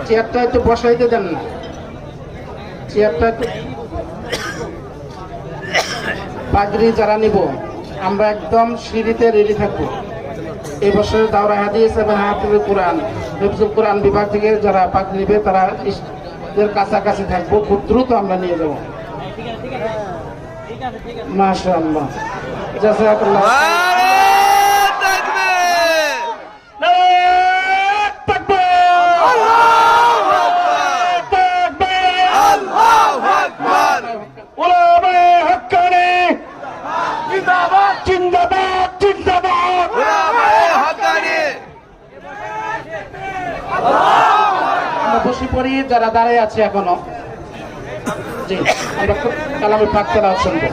চেয়ারটা একটু বসাইতে দেন না, চেয়ারটা একটু। পাগড়ি যারা নিব আমরা একদম সিঁড়িতে রেডি থাকবো। এই বছরের দাওরা হাদিস এবং হাফিজুল কোরআন, হিফজুল কোরআন বিভাগ থেকে যারা পাগড়ি নিবে তারা এর কাছাকাছি থাকবো, খুব দ্রুত আমরা নিয়ে যাবো। মাশাআল্লাহ, জাযাকাল্লাহ। বসে পড়ি যারা দাঁড়িয়ে আছে এখনো, জি আমরা কালামে পাক তেলাওয়াত শুনবো।